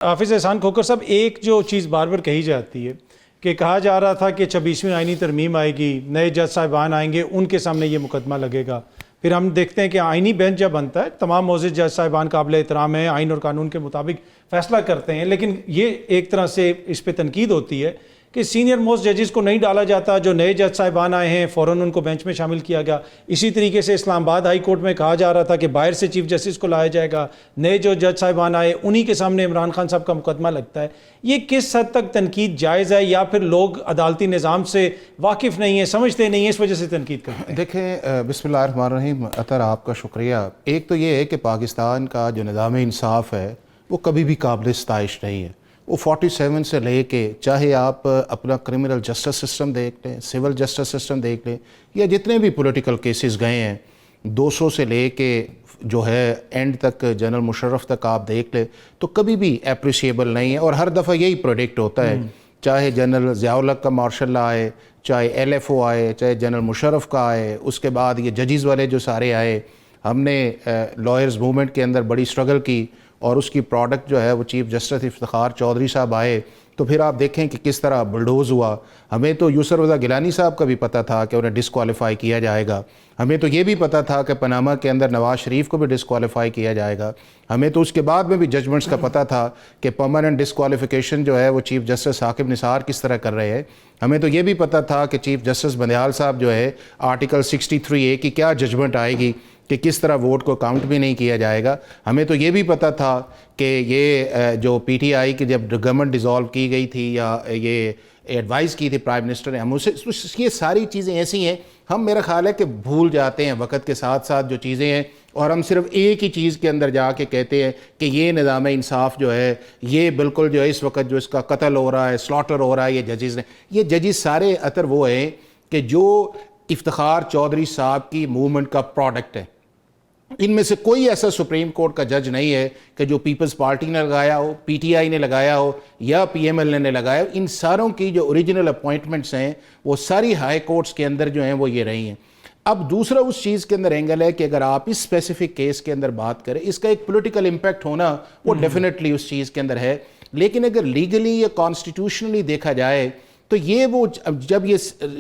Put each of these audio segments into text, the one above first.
حافظ احسان کھوکھر صاحب، ایک جو چیز بار بار کہی جاتی ہے کہ کہا جا رہا تھا کہ 26ویں آئینی ترمیم آئے گی، نئے جج صاحبان آئیں گے، ان کے سامنے یہ مقدمہ لگے گا. پھر ہم دیکھتے ہیں کہ آئینی بینچ جب بنتا ہے تمام معزز جج صاحبان قابل احترام ہیں، آئین اور قانون کے مطابق فیصلہ کرتے ہیں، لیکن یہ ایک طرح سے اس پہ تنقید ہوتی ہے کہ سینئر موسٹ ججز کو نہیں ڈالا جاتا. جو نئے جج صاحبان آئے ہیں فوراً ان کو بینچ میں شامل کیا گیا. اسی طریقے سے اسلام آباد ہائی کورٹ میں کہا جا رہا تھا کہ باہر سے چیف جسٹس کو لایا جائے گا، نئے جو جج صاحبان آئے انہی کے سامنے عمران خان صاحب کا مقدمہ لگتا ہے. یہ کس حد تک تنقید جائز ہے، یا پھر لوگ عدالتی نظام سے واقف نہیں ہیں، سمجھتے نہیں ہیں، اس وجہ سے تنقید کرتے ہیں؟ دیکھیں، بسم اللہ الرحمن الرحیم. اطہر، آپ کا شکریہ. ایک تو یہ ہے کہ پاکستان کا جو نظام انصاف ہے وہ کبھی بھی قابل ستائش نہیں ہے. وہ 47 سے لے کے، چاہے آپ اپنا کرمنل جسٹس سسٹم دیکھ لیں، سول جسٹس سسٹم دیکھ لیں، یا جتنے بھی پولیٹیکل کیسز گئے ہیں 200 سے لے کے جو ہے اینڈ تک جنرل مشرف تک آپ دیکھ لیں، تو کبھی بھی اپریشیبل نہیں ہے. اور ہر دفعہ یہی پروڈکٹ ہوتا ہے، چاہے جنرل ضیاء الحق کا مارشل لا آئے، چاہے ایل ایف او آئے، چاہے جنرل مشرف کا آئے، اس کے بعد یہ ججز والے جو سارے آئے. ہم نے لائرز موومنٹ کے اندر بڑی سٹرگل کی، اور اس کی پروڈکٹ جو ہے وہ چیف جسٹس افتخار چودھری صاحب آئے. تو پھر آپ دیکھیں کہ کس طرح بلڈوز ہوا. ہمیں تو یسر رضا گیلانی صاحب کا بھی پتہ تھا کہ انہیں ڈسکوالیفائی کیا جائے گا. ہمیں تو یہ بھی پتہ تھا کہ پاناما کے اندر نواز شریف کو بھی ڈسکوالیفائی کیا جائے گا. ہمیں تو اس کے بعد میں بھی ججمنٹس کا پتہ تھا کہ پرماننٹ ڈسکوالیفیکیشن جو ہے وہ چیف جسٹس ثاقب نثار کس طرح کر رہے ہیں. ہمیں تو یہ بھی پتہ تھا کہ چیف جسٹس بندیال صاحب جو ہے آرٹیکل 63A کی کیا ججمنٹ آئے گی کہ کس طرح ووٹ کو کاؤنٹ بھی نہیں کیا جائے گا. ہمیں تو یہ بھی پتہ تھا کہ یہ جو پی ٹی آئی کی جب گورنمنٹ ڈیزالو کی گئی تھی، یا یہ ایڈوائز کی تھی پرائم منسٹر نے، ہم اسے، یہ ساری چیزیں ایسی ہیں ہم میرا خیال ہے کہ بھول جاتے ہیں وقت کے ساتھ ساتھ جو چیزیں ہیں، اور ہم صرف ایک ہی چیز کے اندر جا کے کہتے ہیں کہ یہ نظام انصاف جو ہے یہ بالکل جو ہے اس وقت جو اس کا قتل ہو رہا ہے، سلاٹر ہو رہا ہے، یہ ججز نے. یہ ججز سارے اطہر وہ ہیں کہ جو افتخار چودھری صاحب کی موومنٹ کا پروڈکٹ ہے. ان میں سے کوئی ایسا سپریم کورٹ کا جج نہیں ہے کہ جو پیپلز پارٹی نے لگایا ہو، پی ٹی آئی نے لگایا ہو، یا پی ایم ایل نے لگایا ہو. ان ساروں کی جو اوریجنل اپوائنٹمنٹس ہیں وہ ساری ہائی کورٹس کے اندر جو ہیں وہ یہ رہی ہیں. اب دوسرا اس چیز کے اندر اینگل ہے کہ اگر آپ اس اسپیسیفک کیس کے اندر بات کریں، اس کا ایک پولیٹیکل امپیکٹ ہونا وہ ڈیفینیٹلی اس چیز کے اندر ہے. لیکن اگر لیگلی یا کانسٹیٹیوشنلی دیکھا جائے تو یہ وہ جب یہ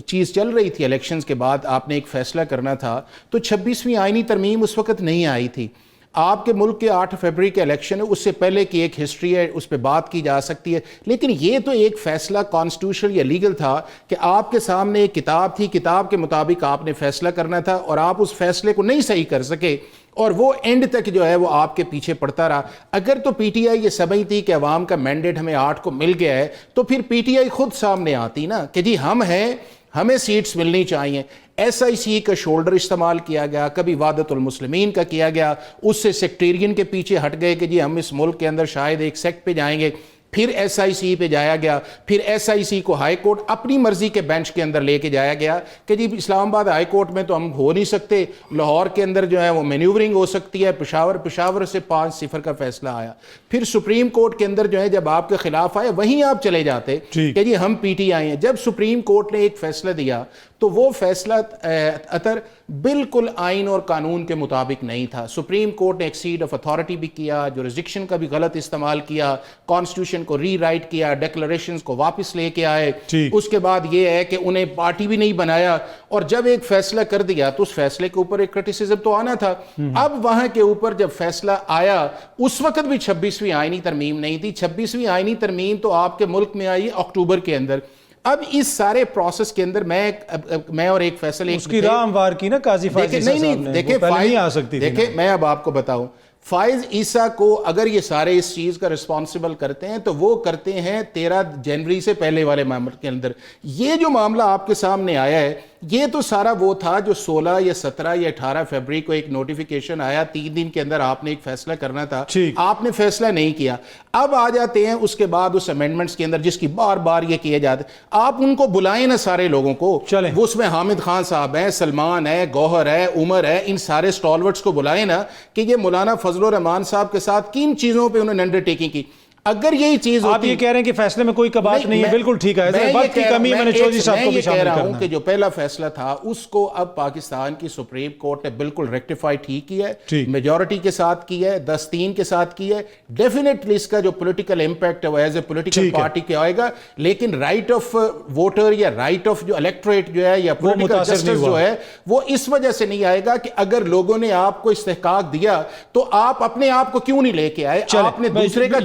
چیز چل رہی تھی الیکشنز کے بعد آپ نے ایک فیصلہ کرنا تھا، تو 26ویں آئینی ترمیم اس وقت نہیں آئی تھی. آپ کے ملک کے 8 فروری کے الیکشن ہے، اس سے پہلے کی ایک ہسٹری ہے، اس پہ بات کی جا سکتی ہے. لیکن یہ تو ایک فیصلہ کانسٹیٹیوشنل یا لیگل تھا کہ آپ کے سامنے ایک کتاب تھی، کتاب کے مطابق آپ نے فیصلہ کرنا تھا، اور آپ اس فیصلے کو نہیں صحیح کر سکے، اور وہ اینڈ تک جو ہے وہ آپ کے پیچھے پڑتا رہا. اگر تو پی ٹی آئی یہ سمجھتی کہ عوام کا مینڈیٹ ہمیں 8 کو مل گیا ہے، تو پھر پی ٹی آئی خود سامنے آتی نا کہ جی ہم ہیں، ہمیں سیٹس ملنی چاہیے. ایس آئی سی کا شولڈر استعمال کیا گیا، کبھی وحدت المسلمین کا کیا گیا، اس سے سیکٹیرین کے پیچھے ہٹ گئے کہ جی ہم اس ملک کے اندر شاید ایک سیکٹ پہ جائیں گے. پھر ایس آئی سی پہ جایا گیا، پھر ایس آئی سی کو ہائی کورٹ اپنی مرضی کے بینچ کے اندر لے کے جایا گیا کہ جی اسلام آباد ہائی کورٹ میں تو ہم ہو نہیں سکتے، لاہور کے اندر جو ہے وہ مینیورنگ ہو سکتی ہے. پشاور سے 5-0 کا فیصلہ آیا. پھر سپریم کورٹ کے اندر جو ہے جب آپ کے خلاف آئے، وہیں آپ چلے جاتے کہ جی ہم پی ٹی آئی ہیں. جب سپریم کورٹ نے ایک فیصلہ دیا تو وہ فیصلہ اطہر بالکل آئین اور قانون کے مطابق نہیں تھا. سپریم کورٹ نے ایکسیڈ آف اتھارٹی بھی کیا، جورسڈکشن کا بھی غلط استعمال کیا، کانسٹیٹیوشن کو ری رائٹ کیا، ڈیکلریشنز کو واپس لے کے آئے. اس کے بعد یہ ہے کہ انہیں پارٹی بھی نہیں بنایا، اور جب ایک فیصلہ کر دیا تو اس فیصلے کے اوپر ایک کرٹیسزم تو آنا تھا. اب وہاں کے اوپر جب فیصلہ آیا، اس وقت بھی 26ویں آئینی ترمیم نہیں تھی. 26ویں آئینی ترمیم تو آپ کے ملک میں آئی اکتوبر کے اندر. اب اس سارے پروسیس کے اندر میں اور ایک فیصلے اس کی راہ ہموار کی نا قاضی فائز عیسیٰ صاحب نے، دیکھیں پہلے نہیں آ سکتی تھی. دیکھیں میں اب آپ کو بتاؤں، فائز عیسیٰ کو اگر یہ سارے اس چیز کا رسپانسبل کرتے ہیں تو وہ کرتے ہیں 13 جنوری سے پہلے والے معاملے کے اندر. یہ جو معاملہ آپ کے سامنے آیا ہے یہ تو سارا وہ تھا جو 16 یا 17 یا 18 فروری کو ایک نوٹیفیکیشن آیا، 3 دن کے اندر آپ نے ایک فیصلہ کرنا تھا، آپ نے فیصلہ نہیں کیا. اب آ جاتے ہیں اس کے بعد اس امینڈمنٹس کے اندر جس کی بار بار یہ کیے جاتے، آپ ان کو بلائیں نا سارے لوگوں کو. وہ اس میں حامد خان صاحب ہیں، سلمان ہے، گوہر ہے، عمر ہے، ان سارے سٹالورٹس کو بلائیں نا کہ یہ مولانا فضل الرحمان صاحب کے ساتھ کن چیزوں پہ انہوں نے انڈر ٹیکنگ کی. اگر یہی چیز آپ یہ کہہ رہے ہیں کہ فیصلے میں کوئی کباٹ نہیں ہے، بالکل ٹھیک ہے، وقت کی کمی میں نے چودھری صاحب کو بھی شامل کرنا ہے۔ میں یہ کہہ رہا ہوں کہ جو پہلا فیصلہ تھا اس کو اب پاکستان کی سپریم کورٹ نے بالکل ریکٹیفائی ٹھیک کی ہے، میجورٹی کے ساتھ کی ہے، 10-3 کے ساتھ کی ہے، ڈیفینیٹلی اس کا جو پولیٹیکل امپیکٹ ہے وہ ایز اے پولیٹیکل پارٹی کے آئے گا، لیکن رائٹ آف ووٹر یا رائٹ آف جو الیکٹوریٹ جو ہے یا پولیٹیکل جسٹس جو ہے وہ اس وجہ سے نہیں آئے گا کہ اگر لوگوں نے آپ کو استحقاق دیا تو آپ اپنے آپ کو کیوں نہیں لے کے آئے، آپ نے دوسرے کا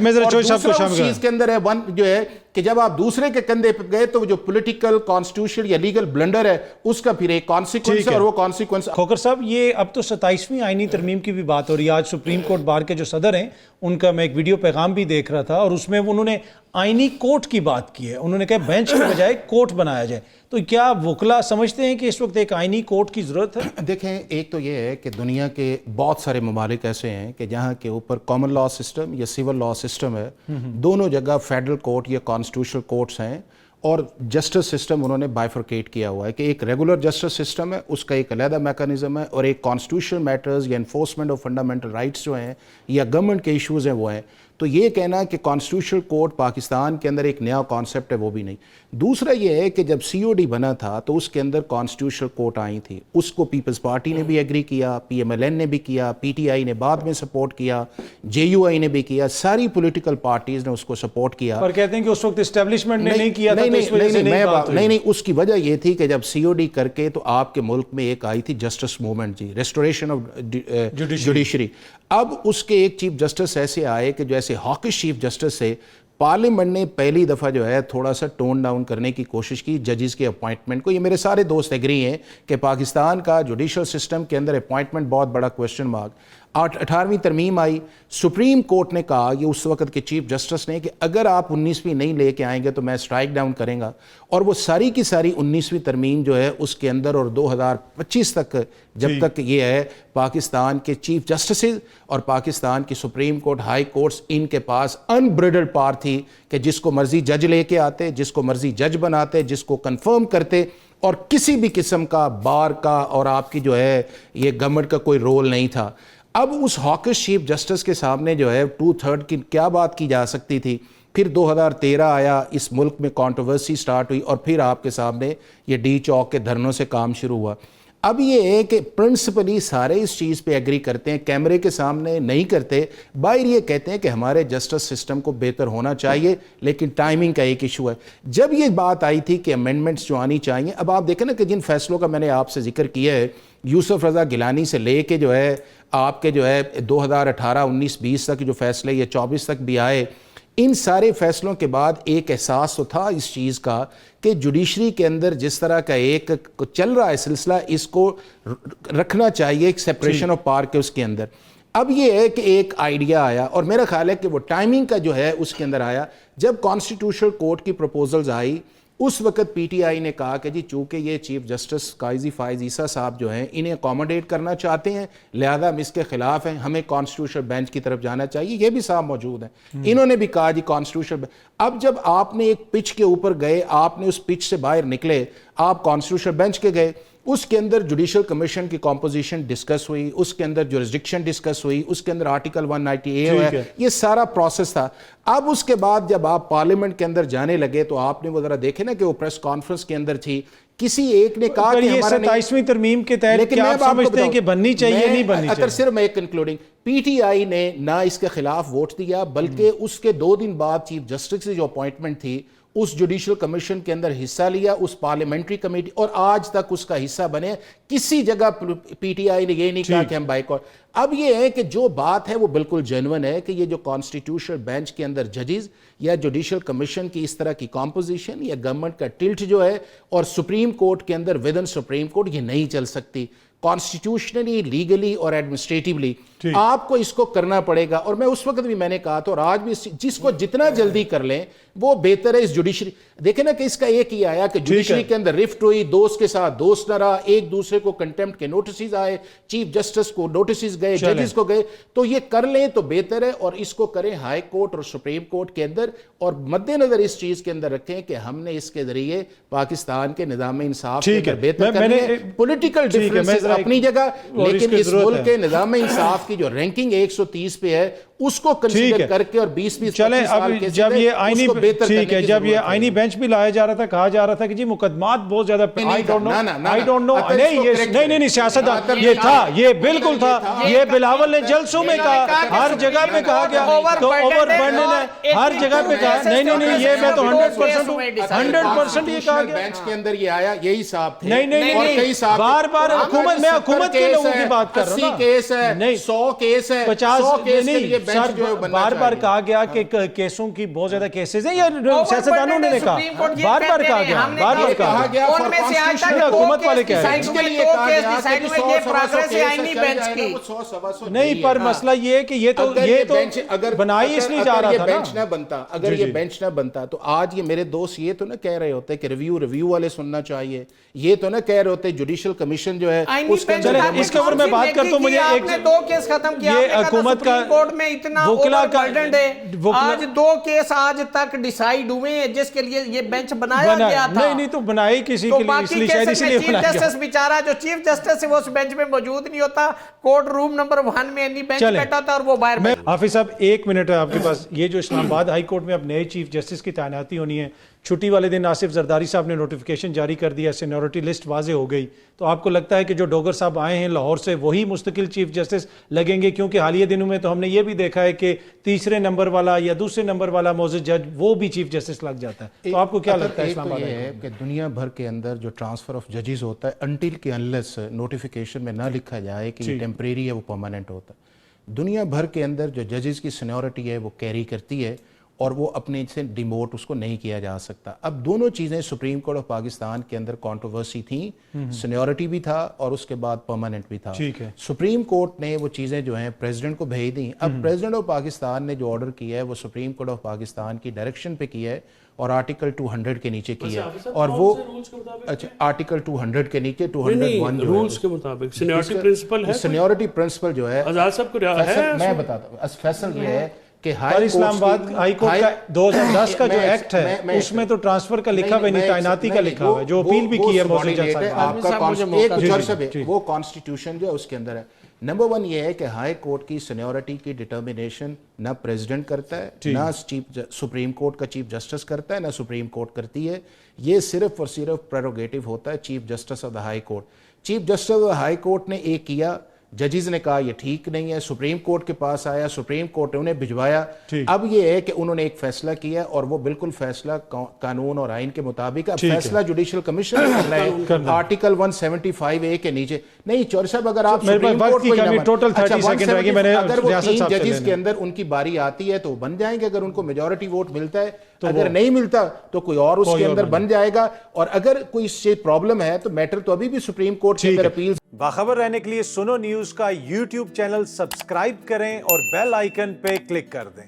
اس چیز کے اندر ہے ون جو ہے کہ جب آپ دوسرے کے کندھے پہ گئے تو جو پولیٹیکل کانسٹیٹیوشن یا لیگل بلنڈر ہے اس کا پھر ایک کانسیکوینس ہے، اور وہ کانسیکوینس کھوکھر صاحب یہ اب تو 27ویں آئینی ترمیم کی بھی بات ہو رہی ہے۔ آج سپریم کورٹ بار کے جو صدر ہیں ان کا میں ایک ویڈیو پیغام بھی دیکھ رہا تھا اور اس میں انہوں نے آئینی کورٹ کی بات کی ہے، انہوں نے کہا بینچ کے بجائے کورٹ بنایا جائے، تو کیا وکلا سمجھتے ہیں کہ اس وقت ایک آئینی کورٹ کی ضرورت ہے؟ دیکھیں ایک تو یہ ہے کہ دنیا کے بہت سارے ممالک ایسے ہیں کہ جہاں کے اوپر کامن لا سسٹم یا سول لا سسٹم ہے، دونوں جگہ فیڈرل کورٹ یا کانسٹیٹیوشنل کورٹس ہیں، اور جسٹس سسٹم انہوں نے بائیفرکیٹ کیا ہوا ہے کہ ایک ریگولر جسٹس سسٹم ہے، اس کا ایک علیحدہ میکانزم ہے، اور ایک کانسٹیٹیوشنل میٹرز یا انفورسمنٹ آف فنڈامنٹل رائٹس جو ہیں یا گورنمنٹ کے ایشوز ہیں وہ ہیں۔ تو یہ کہنا کہ کانسٹیٹیوشنل کورٹ پاکستان کے اندر ایک نیا کانسیپٹ ہے وہ بھی نہیں۔ دوسرا یہ ہے کہ جب سی او ڈی بنا تھا تو اس کے اندر کانسٹیٹیوشنل کورٹ آئی تھی، اس کو پیپلز پارٹی نے بھی ایگری کیا، پی ایم ایل این نے بھی کیا، پی ٹی آئی نے بعد میں سپورٹ کیا، جے یو آئی نے بھی کیا، ساری پولیٹیکل پارٹیز نے اس کو سپورٹ کیا۔ پر کہتے ہیں کہ اس وقت اسٹیبلشمنٹ نے نہیں کیا تھا، نہیں، اس کی وجہ یہ تھی کہ جب سی او ڈی کر کے تو آپ کے ملک میں ایک آئی تھی جسٹس موومنٹ جی، ریسٹوریشن آف جوڈیشری۔ اب اس کے ایک چیف جسٹس ایسے آئے کہ جو ایسے ہاکش چیف جسٹس سے پارلیمنٹ نے پہلی دفعہ جو ہے تھوڑا سا ٹون ڈاؤن کرنے کی کوشش کی ججز کے اپوائنٹمنٹ کو۔ یہ میرے سارے دوست ایگری ہیں کہ پاکستان کا جوڈیشل سسٹم کے اندر اپوائنٹمنٹ بہت بڑا کویسچن مارک۔ 18ویں ترمیم آئی، سپریم کورٹ نے کہا یہ اس وقت کے چیف جسٹس نے کہ اگر آپ 19ویں نہیں لے کے آئیں گے تو میں سٹرائک ڈاؤن کریں گا، اور وہ ساری کی ساری 19ویں ترمیم جو ہے اس کے اندر اور 2025 تک جب تک یہ ہے پاکستان کے چیف جسٹسز اور پاکستان کی سپریم کورٹ ہائی کورٹس ان کے پاس انبریڈلڈ پار تھی کہ جس کو مرضی جج لے کے آتے، جس کو مرضی جج بناتے، جس کو کنفرم کرتے، اور کسی بھی قسم کا بار کا اور آپ کی جو ہے یہ گورنمنٹ کا کوئی رول نہیں تھا۔ اب اس ہاکش چیف جسٹس کے سامنے جو ہے 2/3 کی کیا بات کی جا سکتی تھی؟ پھر 2013 آیا، اس ملک میں کنٹروورسی سٹارٹ ہوئی، اور پھر آپ کے سامنے یہ ڈی چوک کے دھرنوں سے کام شروع ہوا۔ اب یہ ہے کہ پرنسپلی سارے اس چیز پہ ایگری کرتے ہیں، کیمرے کے سامنے نہیں کرتے، باہر یہ کہتے ہیں کہ ہمارے جسٹس سسٹم کو بہتر ہونا چاہیے، لیکن ٹائمنگ کا ایک ایشو ہے۔ جب یہ بات آئی تھی کہ امینڈمنٹس جو آنی چاہیے، اب آپ دیکھیں نا کہ جن فیصلوں کا میں نے آپ سے ذکر کیا ہے، یوسف رضا گیلانی سے لے کے جو ہے آپ کے جو ہے 2018 19 20 تک جو فیصلے یا 24 تک بھی آئے، ان سارے فیصلوں کے بعد ایک احساس تو تھا اس چیز کا کہ جوڈیشری کے اندر جس طرح کا ایک چل رہا ہے سلسلہ، اس کو رکھنا چاہیے ایک سیپریشن آف پاور کے اس کے اندر۔ اب یہ ہے کہ ایک آئیڈیا آیا، اور میرا خیال ہے کہ وہ ٹائمنگ کا جو ہے اس کے اندر آیا جب کانسٹیٹیوشنل کورٹ کی پروپوزلز آئی۔ اس وقت پی ٹی آئی نے کہا کہ جی چونکہ یہ چیف جسٹس قاضی فائز عیسیٰ صاحب جو ہیں انہیں اکوموڈیٹ کرنا چاہتے ہیں، لہذا ہم اس کے خلاف ہیں، ہمیں کانسٹیٹیوشنل بینچ کی طرف جانا چاہیے، یہ بھی صاحب موجود ہیں۔ انہوں نے بھی کہا جی کانسٹیٹیوشنل اب جب آپ نے ایک پچ کے اوپر گئے، آپ نے اس پچ سے باہر نکلے، آپ کانسٹیٹیوشنل بینچ کے گئے، اس کے اندر جوڈیشل کمیشن کی کمپوزیشن ڈسکس ہوئی، اس کے اندر جورسڈکشن ڈسکس ہوئی، اس کے اندر آرٹیکل 190A ہے، یہ سارا پروسیس تھا۔ اب اس کے بعد جب آپ پارلیمنٹ کے اندر جانے لگے تو آپ نے وہ ذرا دیکھے نا کہ وہ پریس کانفرنس کے اندر تھی، کسی ایک نے کہا کہ ہمارا 27ویں ترمیم کے تحت کیا آپ سمجھتے ہیں کہ بننی چاہیے نہیں بننی چاہیے؟ اگر صرف میں ایک کنکلوڈنگ، پی ٹی آئی نے نہ اس کے خلاف ووٹ دیا، بلکہ اس کے 2 دن بعد چیف جسٹس کی جو اپوائنٹمنٹ تھی اس جوڈیشل کمیشن کے اندر حصہ لیا، اس پارلیمنٹری کمیٹی، اور آج تک اس کا حصہ بنے۔ کسی جگہ پی ٹی آئی نے یہ نہیں کہا کہ ہم بائیکاٹ۔ اب یہ ہے کہ جو بات ہے وہ بالکل جینون ہے کہ یہ جو کانسٹیٹیوشنل بینچ کے اندر ججز یا جوڈیشل کمیشن کی اس طرح کی کمپوزیشن یا گورنمنٹ کا ٹلٹ جو ہے، اور سپریم کورٹ کے اندر ودن سپریم کورٹ، یہ نہیں چل سکتی۔ کانسٹیٹیوشنلی، لیگلی اور ایڈمنسٹریٹیولی آپ کو اس کو کرنا پڑے گا، اور میں اس وقت بھی میں نے کہا تھا اور آج بھی جس کو جتنا جلدی کر لیں وہ بہتر ہے۔ اس جوڈیشری دیکھیں نا کہ اس کا ایک ہی آیا کہ جوڈیشری کے اندر رفٹ ہوئی، دوست کے ساتھ دوست نہ رہا، ایک دوسرے کو کنٹمپٹ کے نوٹسز آئے، چیف جسٹس کو نوٹسز گئے، ججز کو گئے، تو یہ کر لیں تو بہتر ہے، اور اس کو کریں ہائی کورٹ اور سپریم کورٹ کے اندر، اور مد نظر اس چیز کے اندر رکھیں کہ ہم نے اس کے ذریعے پاکستان کے نظام انصاف کو بہتر کرنا ہے۔ پولیٹیکل ڈیفرنسز اپنی جگہ، لیکن اس ملک کے نظام انصاف کی جو رینکنگ 130 پہ ہے اس کو کنسیڈر کر کے اور 20-20 چلیں اب جب یہ آئینی ٹھیک ہے جب یہ آئینی بینچ بھی لایا جا رہا تھا کہا جا رہا تھا کہ جی مقدمات بہت زیادہ نہیں سیاست یہ تھا یہ بالکل تھا یہ بلاول نے جلسوں میں کہا ہر جگہ پہ کہا گیا تو اوور برڈن ہے ہر جگہ پہ کہا نہیں یہ میں تو 100% یہ کہا گیا بینچ کے اندر یہ آیا یہی صاحب تھے نہیں بار بار حکومت میں حکومت کے لوگوں کی بات کر رہا ہوں 80 کیس ہے 100 کیس ہے 50 نہیں بار بار کہا گیا کہ کیسوں کی بہت زیادہ کیسز ہیں یہ سیاستدانوں نے کہا بار بار کہا گیا ان میں سے آج تک حکومت والے کہہ رہے ہیں نہیں پر مسئلہ یہ ہے کہ یہ تو بنائی اس لیے جا رہا تھا بینچ نہ بنتا اگر یہ بینچ نہ بنتا تو آج یہ میرے دوست یہ تو نہ کہہ رہے ہوتے کہ ریویو والے سننا چاہیے یہ تو نہ کہہ رہے ہوتے جوڈیشل کمیشن جو ہے اس کے اوپر میں بات کرتا ہوں مجھے ایک دو کیس ختم کیا یہ حکومت کا کورٹ میں اتنا اوور برڈنڈ ہے آج 2 کیس آج تک ڈیسائیڈ ہوئے ہیں جس کے لیے یہ بینچ بنایا گیا تھا نہیں تو بنائی کسی کے لیے اس لیے شاید اس لیے چیف جسٹس بیچارہ جو چیف جسٹس ہے وہ اس بینچ میں موجود نہیں ہوتا کورٹ روم نمبر 1 میں نہیں بینچ بیٹھا ہوتا اور وہ باہر حافظ صاحب 1 منٹ ہے آپ کے پاس یہ جو اسلام آباد ہائی کورٹ میں اب نئے چیف جسٹس کی تعیناتی ہونی ہے چھٹی والے دن آصف زرداری صاحب نے نوٹیفیکیشن جاری کر دیا سینیورٹی لسٹ واضح ہو گئی تو آپ کو لگتا ہے کہ جو ڈوگر صاحب آئے ہیں لاہور سے وہی مستقل چیف جسٹس لگیں گے کیونکہ حالیہ دنوں میں تو ہم نے یہ بھی دیکھا ہے کہ تیسرے نمبر والا یا دوسرے نمبر والا معزز جج وہ بھی چیف جسٹس لگ جاتا ہے تو آپ کو کیا لگتا ہے اسلام آباد یہ ہے کہ دنیا بھر کے اندر جو ٹرانسفر آف ججز ہوتا ہے انٹل کہ انلیس نوٹیفیکیشن میں نہ لکھا جائے کہ یہ ٹیمپریری ہے وہ پرماننٹ ہوتا ہے دنیا بھر کے اندر جو ججز کی سینیورٹی ہے وہ کیری کرتی ہے اور وہ اپنے سے ڈیموٹ اس کو نہیں کیا جا سکتا اب دونوں چیزیں سپریم کورٹ آف پاکستان کے اندر کانٹروورسی تھیں سینیورٹی بھی تھا اور اس کے بعد پرماننٹ بھی تھا سپریم کورٹ نے وہ چیزیں جو ہیں پریزیڈنٹ کو بھیج دیں اب پریزیڈنٹ آف پاکستان نے جو آرڈر کیا ہے وہ سپریم کورٹ آف پاکستان کی ڈائریکشن پہ کیا ہے اور آرٹیکل 200 کے نیچے کیا ہے اور وہ اچھا آرٹیکل 200 کے نیچے 201 رولز کے مطابق سینیورٹی پرنسپل ہے سینیورٹی پرنسپل جو ہے آزاد صاحب کو ہے میں بتاتا ہوں فیصل یہ ہے کہ اسلام آباد ہائی کورٹ کا 2010 کا جو ایکٹ ہے اس میں تو ٹرانسفر کا لکھا ہوا نہیں تعیناتی کا لکھا ہوا ہے جو اپیل بھی کی ہے وہ کانسٹیٹیوشن جو ہے اس کے اندر ہے نمبر 1 یہ ہے کہ ہائی کورٹ کی سینیورٹی کی ڈٹرمنیشن نہ پریزیڈنٹ کرتا ہے نہ سپریم کورٹ کا چیف جسٹس کرتا ہے نہ سپریم کورٹ کرتی ہے یہ صرف اور صرف پریروگیٹو ہوتا ہے chief justice of the high court chief justice of the high court نے ایک کیا ججز نے کہا یہ ٹھیک نہیں ہے سپریم کورٹ کے پاس آیا سپریم کورٹ نے انہیں بھجوایا اب یہ ہے کہ انہوں نے ایک فیصلہ کیا اور وہ بالکل فیصلہ قانون اور آئین کے مطابق اب فیصلہ جوڈیشل کمیشن نے کرنا ہے آرٹیکل 175A کے نیچے نہیں چور صاحب اگر آپ سپریم کورٹ اگر وہ 3 ججز کے اندر ان کی باری آتی ہے تو وہ بن جائیں گے اگر ان کو میجورٹی ووٹ ملتا ہے اگر نہیں ملتا تو کوئی اور اس کے اندر بن جائے گا اور اگر کوئی سے پرابلم ہے تو میٹر تو ابھی بھی سپریم کورٹ کے اندر اپیل باخبر رہنے کے لیے سنو نیوز کا یوٹیوب چینل سبسکرائب کریں اور بیل آئیکن پہ کلک کر دیں